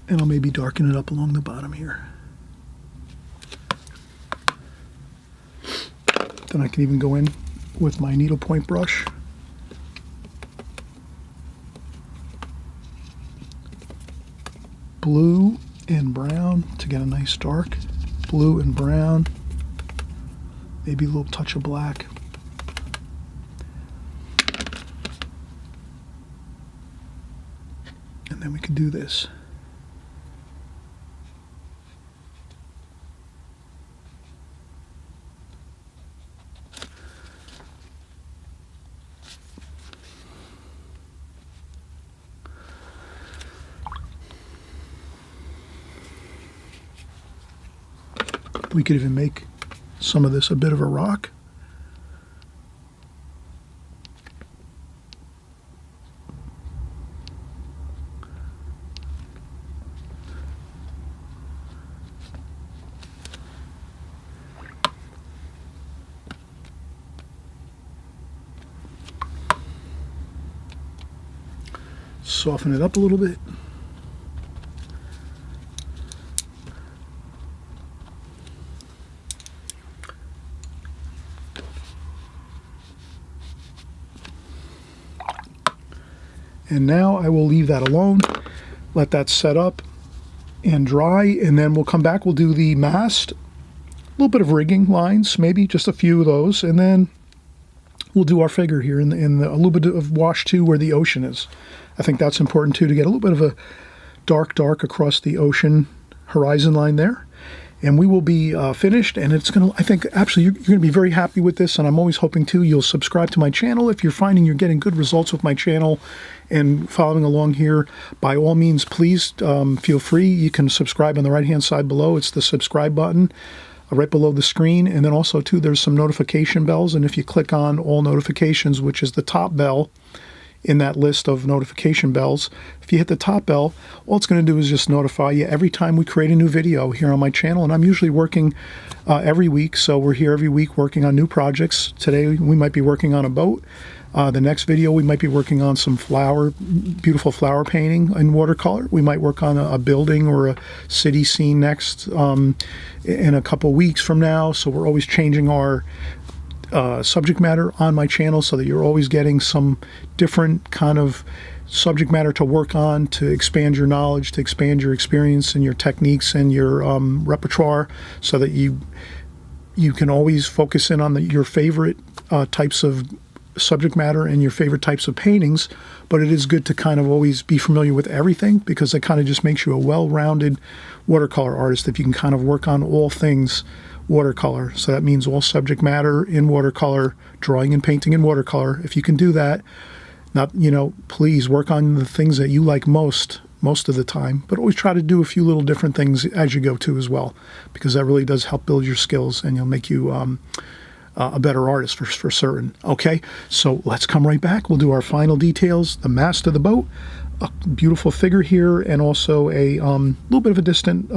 And I'll maybe darken it up along the bottom here. Then I can even go in with my needlepoint brush. Blue and brown to get a nice dark. Blue and brown. Maybe a little touch of black. And then we can do this. We could even make some of this a bit of a rock. Soften it up a little bit. And now I will leave that alone, let that set up and dry, and then we'll come back, we'll do the mast, a little bit of rigging lines, maybe just a few of those, and then we'll do our figure here in a little bit of wash too where the ocean is. I think that's important too, to get a little bit of a dark across the ocean horizon line there. And we will be finished, and it's going to, I think, actually, you're going to be very happy with this, and I'm always hoping, too, you'll subscribe to my channel. If you're finding you're getting good results with my channel and following along here, by all means, please feel free. You can subscribe on the right-hand side below. It's the subscribe button right below the screen, and then also, too, there's some notification bells, and if you click on all notifications, which is the top bell in that list of notification bells, if you hit the top bell, all it's going to do is just notify you every time we create a new video here on my channel. And I'm usually working every week, so we're here every week working on new projects. Today we might be working on a boat. The next video we might be working on some beautiful flower painting in watercolor. We might work on a building or a city scene next in a couple weeks from now. So we're always changing our subject matter on my channel so that you're always getting some different kind of subject matter to work on, to expand your knowledge, to expand your experience and your techniques and your repertoire, so that you can always focus in on your favorite types of subject matter and your favorite types of paintings. But it is good to kind of always be familiar with everything, because it kind of just makes you a well-rounded watercolor artist if you can kind of work on all things watercolor. So that means all subject matter in watercolor, drawing and painting in watercolor. If you can do that, please work on the things that you like most of the time, but always try to do a few little different things as you go too as well, because that really does help build your skills, and you'll make you a better artist for certain. Okay, so let's come right back. We'll do our final details, the mast of the boat, a beautiful figure here, and also a little bit of a distant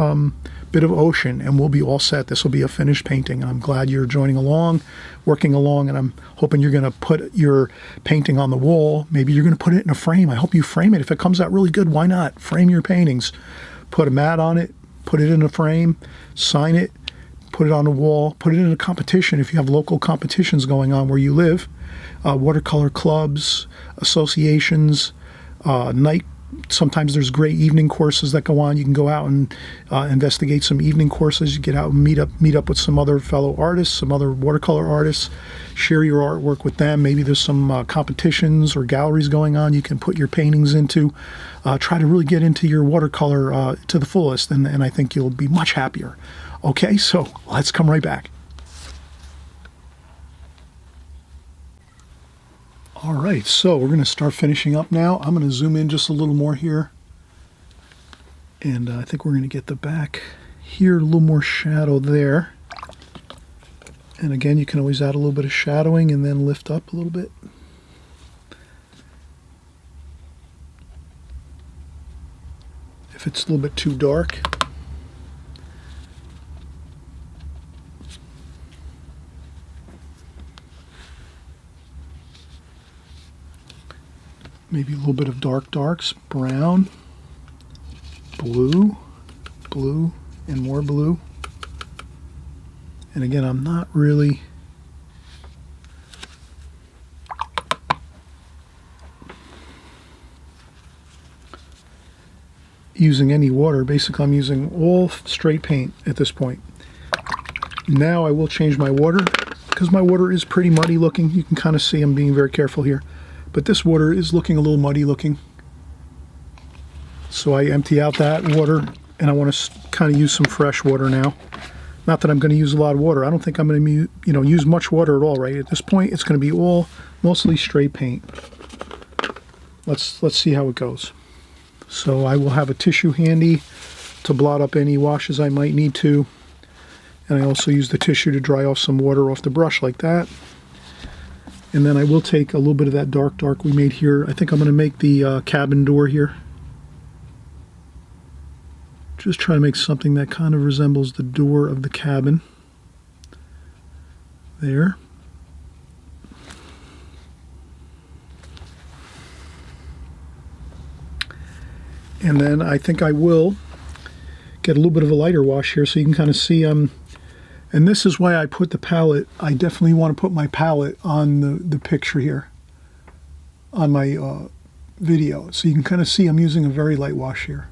bit of ocean, and we'll be all set. This will be a finished painting, and I'm glad you're joining along, working along, and I'm hoping you're going to put your painting on the wall. Maybe you're going to put it in a frame. I hope you frame it. If it comes out really good, why not? Frame your paintings. Put a mat on it, put it in a frame, sign it, put it on the wall, put it in a competition if you have local competitions going on where you live, watercolor clubs, associations, night. Sometimes there's great evening courses that go on. You can go out and investigate some evening courses. You get out and meet up with some other fellow artists, some other watercolor artists, share your artwork with them. Maybe there's some competitions or galleries going on you can put your paintings into. Try to really get into your watercolor to the fullest, and I think you'll be much happier. Okay, so let's come right back. All right, so we're going to start finishing up now. I'm going to zoom in just a little more here. And I think we're going to get the back here, a little more shadow there. And again, you can always add a little bit of shadowing and then lift up a little bit. If it's a little bit too dark. Maybe a little bit of darks, brown, blue, blue, and more blue. And again, I'm not really using any water. Basically, I'm using all straight paint at this point. Now I will change my water because my water is pretty muddy looking. You can kind of see I'm being very careful here. But this water is looking a little muddy looking. So I empty out that water and I want to kind of use some fresh water now. Not that I'm going to use a lot of water. I don't think I'm going to use much water at all, right? At this point, it's going to be all mostly straight paint. Let's see how it goes. So I will have a tissue handy to blot up any washes I might need to. And I also use the tissue to dry off some water off the brush like that. And then I will take a little bit of that dark we made here. I think I'm going to make the cabin door here. Just try to make something that kind of resembles the door of the cabin. There. And then I think I will get a little bit of a lighter wash here so you can kind of see and this is why I put the palette. I definitely want to put my palette on the picture here on my video. So you can kind of see I'm using a very light wash here.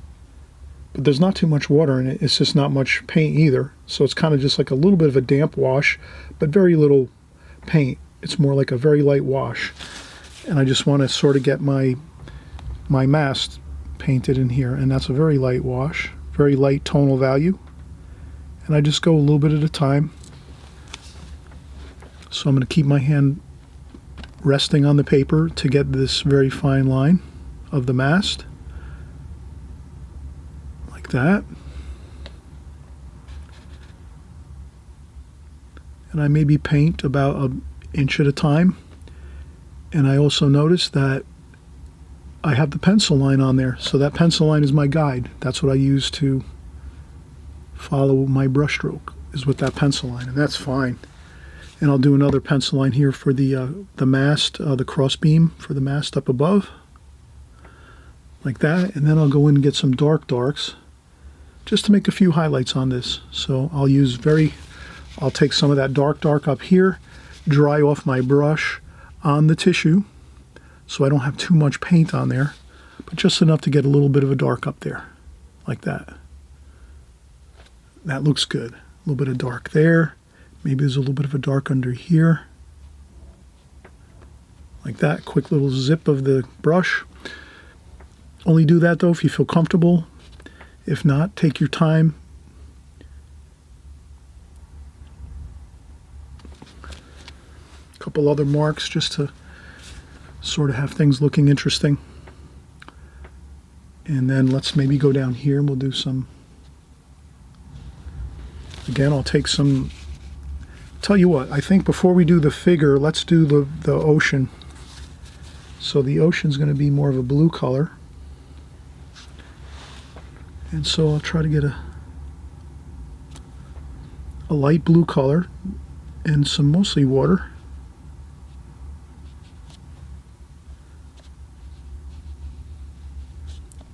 But there's not too much water in it. It's just not much paint either. So it's kind of just like a little bit of a damp wash, but very little paint. It's more like a very light wash. And I just want to sort of get my mast painted in here. And that's a very light wash, very light tonal value. And I just go a little bit at a time. So I'm going to keep my hand resting on the paper to get this very fine line of the mast. Like that. And I maybe paint about an inch at a time. And I also notice that I have the pencil line on there. So that pencil line is my guide. That's what I use to follow my brush stroke, is with that pencil line, and that's fine. And I'll do another pencil line here for the mast, the cross beam for the mast up above, like that. And then I'll go in and get some darks just to make a few highlights on this. So I'll take some of that dark up here, dry off my brush on the tissue so I don't have too much paint on there, but just enough to get a little bit of a dark up there, like that. That looks good. A little bit of dark there. Maybe there's a little bit of a dark under here. Like that. Quick little zip of the brush. Only do that though if you feel comfortable. If not, take your time. A couple other marks just to sort of have things looking interesting. And then let's maybe go down here and we'll do some. Again, I'll take some. Tell you what, I think before we do the figure, let's do the ocean. So the ocean's going to be more of a blue color. And so I'll try to get a light blue color and some mostly water.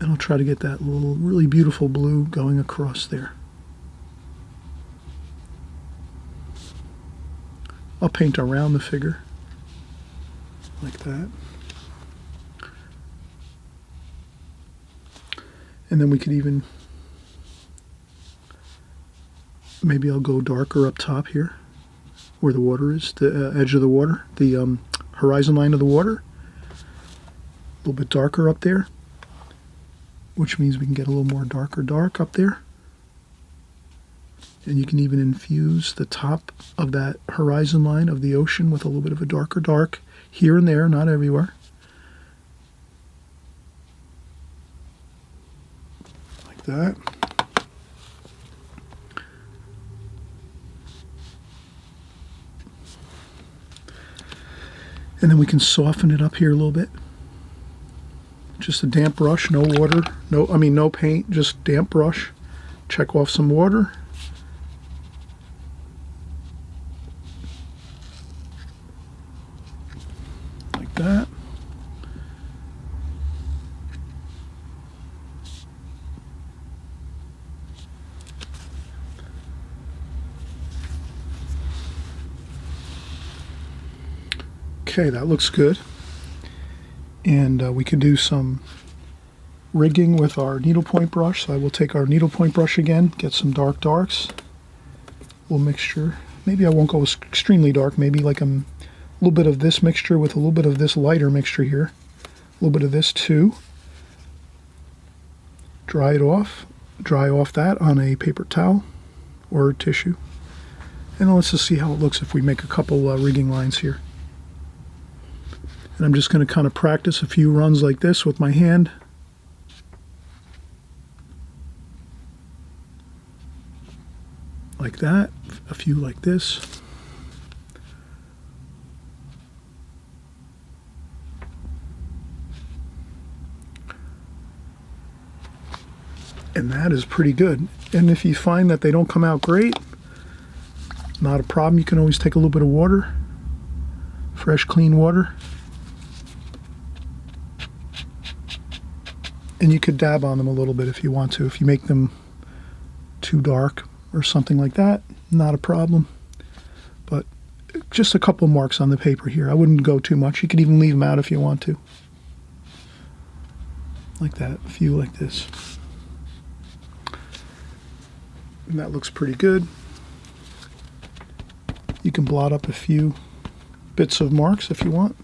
And I'll try to get that little really beautiful blue going across there. I'll paint around the figure like that. And then we could even, maybe I'll go darker up top here where the water is, the edge of the water, the horizon line of the water. A little bit darker up there, which means we can get a little more dark up there. And you can even infuse the top of that horizon line of the ocean with a little bit of a dark here and there, not everywhere. Like that. And then we can soften it up here a little bit. Just a damp brush, no water, no paint, just damp brush. Check off some water. That. Okay, that looks good. And we can do some rigging with our needlepoint brush. So I will take our needlepoint brush again, get some dark darks, a little mixture. Maybe I won't go extremely dark, maybe like a little bit of this mixture with a little bit of this lighter mixture here. A little bit of this too. Dry it off. Dry off that on a paper towel or tissue. And let's just see how it looks if we make a couple rigging lines here. And I'm just going to kind of practice a few runs like this with my hand. Like that. A few like this. And that is pretty good. And if you find that they don't come out great, not a problem. You can always take a little bit of water, fresh, clean water. And you could dab on them a little bit if you want to. If you make them too dark or something like that, not a problem. But just a couple marks on the paper here. I wouldn't go too much. You could even leave them out if you want to. Like that, a few like this. And that looks pretty good. You can blot up a few bits of marks if you want.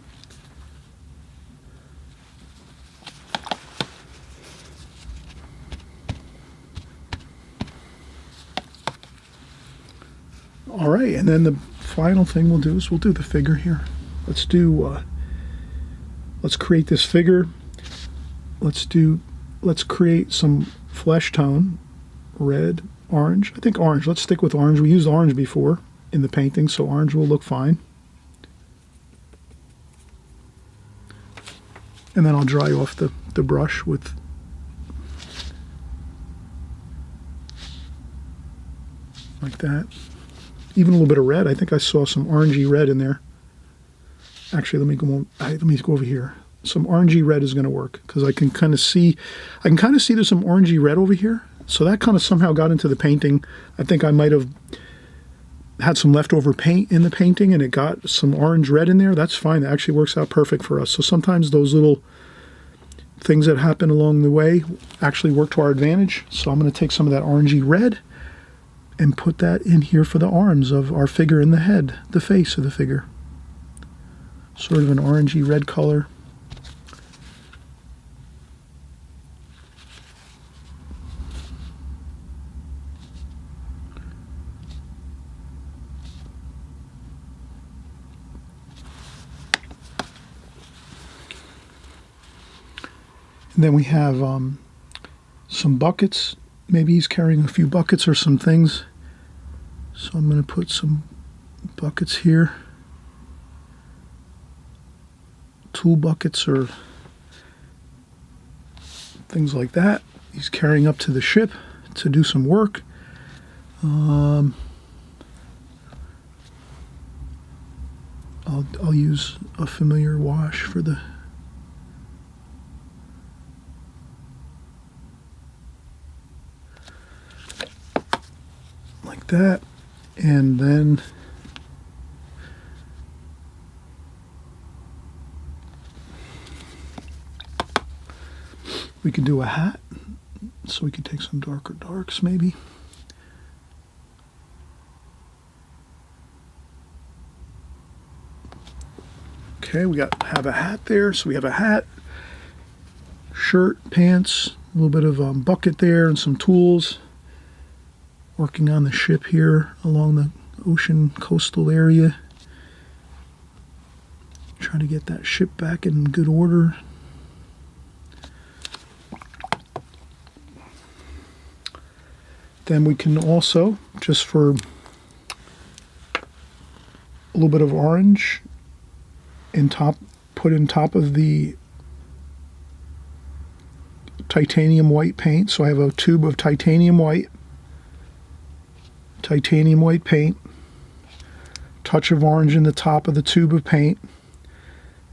All right, and then the final thing we'll do is we'll do the figure here. Let's create this figure. Let's create some flesh tone, red, orange. I think orange. Let's stick with orange. We used orange before in the painting, so orange will look fine. And then I'll dry off the brush with like that. Even a little bit of red. I think I saw some orangey red in there. Actually, let me go over here. Some orangey red is going to work because I can kind of see there's some orangey red over here. So that kind of somehow got into the painting. I think I might have had some leftover paint in the painting and it got some orange red in there. That's fine. That actually works out perfect for us. So sometimes those little things that happen along the way actually work to our advantage. So I'm going to take some of that orangey red and put that in here for the arms of our figure in the head, the face of the figure. Sort of an orangey red color. And then we have some buckets. Maybe he's carrying a few buckets or some things. So I'm going to put some buckets here. Tool buckets or things like that. He's carrying up to the ship to do some work. I'll use a familiar wash for the like that, and then we could do a hat, so we could take some darker darks maybe. Okay, we have a hat there, so we have a hat, shirt, pants, a little bit of bucket there, and some tools. Working on the ship here along the ocean coastal area. Trying to get that ship back in good order. Then we can also, just for a little bit of orange, put in top of the titanium white paint. So I have a tube of titanium white paint, touch of orange in the top of the tube of paint,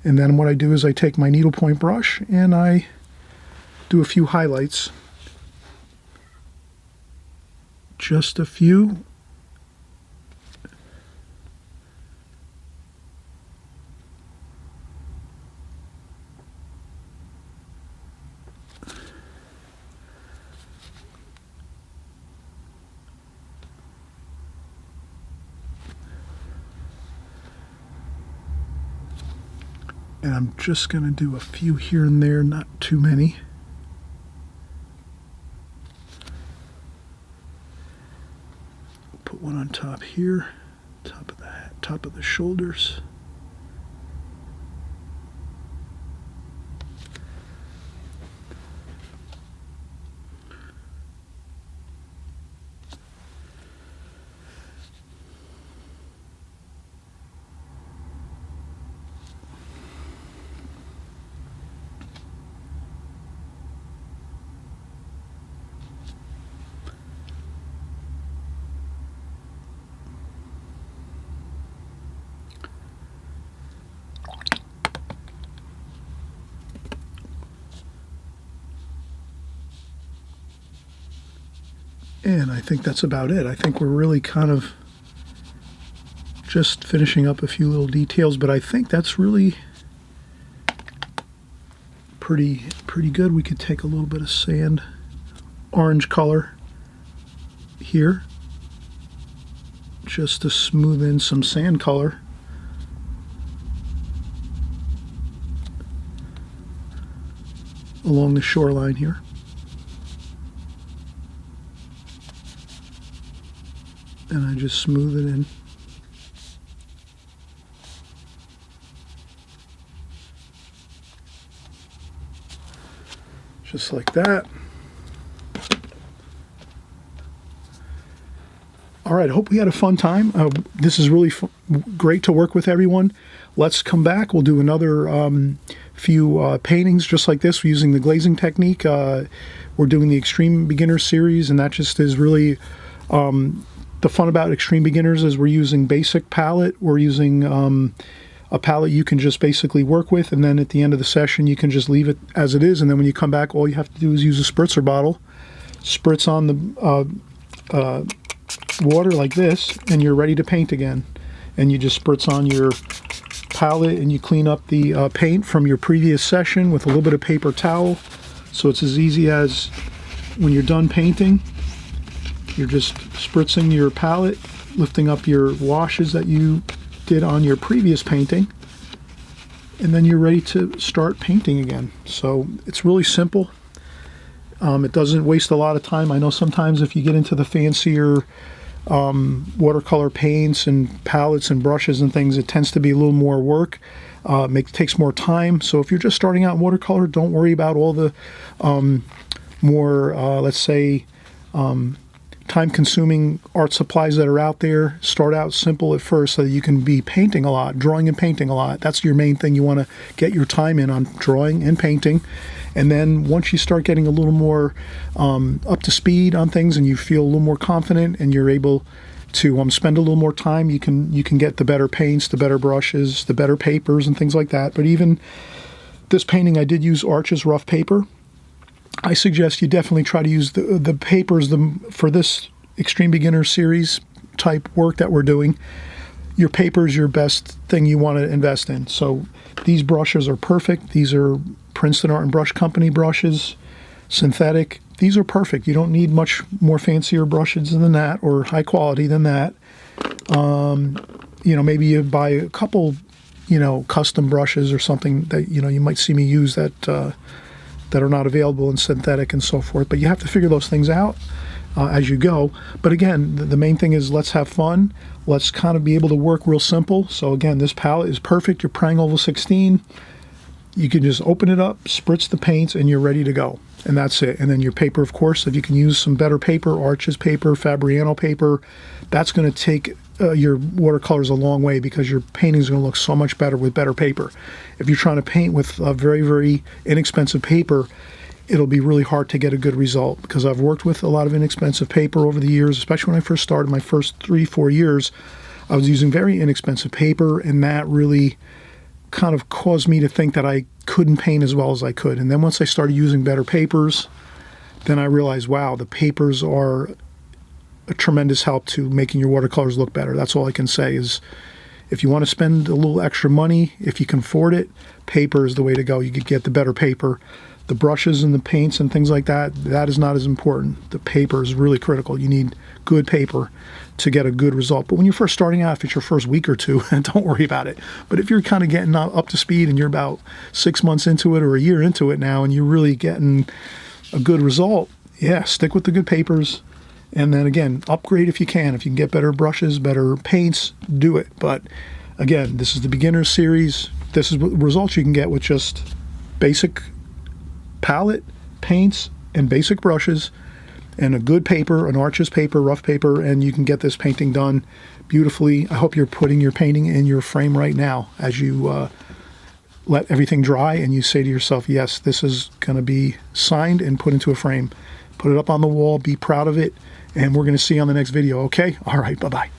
and then what I do is I take my needlepoint brush and I do a few highlights, just a few, And I'm just going to do a few here and there, not too many. Put one on top here, top of the hat, top of the shoulders. And I think that's about it. I think we're really kind of just finishing up a few little details, but I think that's really pretty good. We could take a little bit of sand, orange color here, just to smooth in some sand color. Along the shoreline here. And I just smooth it in. Just like that. All right, I hope we had a fun time. This is really great to work with everyone. Let's come back. We'll do another few paintings just like this using the glazing technique. We're doing the Extreme Beginner series, and that just is really the fun about Extreme Beginners is we're using basic palette. We're using a palette you can just basically work with, and then at the end of the session you can just leave it as it is, and then when you come back all you have to do is use a spritzer bottle, spritz on the water like this, and you're ready to paint again. And you just spritz on your palette and you clean up the paint from your previous session with a little bit of paper towel. So it's as easy as when you're done painting, you're just spritzing your palette, lifting up your washes that you did on your previous painting, and then you're ready to start painting again. So it's really simple. It doesn't waste a lot of time. I know sometimes if you get into the fancier watercolor paints and palettes and brushes and things, it tends to be a little more work. Takes more time. So if you're just starting out in watercolor, don't worry about all the more, let's say, time-consuming art supplies that are out there. Start out simple at first so that you can be painting a lot, drawing and painting a lot. That's your main thing. You want to get your time in on drawing and painting. And then once you start getting a little more up to speed on things and you feel a little more confident and you're able to spend a little more time, you can get the better paints, the better brushes, the better papers and things like that. But even this painting, I did use Arches rough paper. I suggest you definitely try to use the papers for this Extreme Beginner series type work that we're doing. Your paper is your best thing you want to invest in. So these brushes are perfect. These are Princeton Art and Brush Company brushes, synthetic. These are perfect. You don't need much more fancier brushes than that or high quality than that. Maybe you buy a couple, custom brushes or something that, you might see me use that are not available in synthetic and so forth. But you have to figure those things out as you go. But again, the main thing is let's have fun. Let's kind of be able to work real simple. So again, this palette is perfect. Your Prang Oval 16. You can just open it up, spritz the paints, and you're ready to go. And that's it. And then your paper, of course, if you can use some better paper, Arches paper, Fabriano paper, that's going to take your watercolors a long way because your painting is going to look so much better with better paper. If you're trying to paint with a very, very inexpensive paper, it'll be really hard to get a good result because I've worked with a lot of inexpensive paper over the years, especially when I first started my first 3-4 years. I was using very inexpensive paper, and that really kind of caused me to think that I couldn't paint as well as I could. And then once I started using better papers, then I realized, wow, the papers are a tremendous help to making your watercolors look better. That's all I can say is if you want to spend a little extra money, if you can afford it, paper is the way to go. You could get the better paper. The brushes and the paints and things like that, that is not as important. The paper is really critical. You need good paper to get a good result. But when you're first starting out, if it's your first week or two, don't worry about it. But if you're kind of getting up to speed and you're about 6 months into it or a year into it now, and you're really getting a good result, yeah, stick with the good papers. And then again, upgrade if you can. If you can get better brushes, better paints, do it. But again, this is the beginner series. This is what results you can get with just basic palette, paints, and basic brushes, and a good paper, an Arches paper, rough paper, and you can get this painting done beautifully. I hope you're putting your painting in your frame right now as you let everything dry and you say to yourself, yes, this is going to be signed and put into a frame. Put it up on the wall, be proud of it, and we're going to see you on the next video, okay? All right, bye-bye.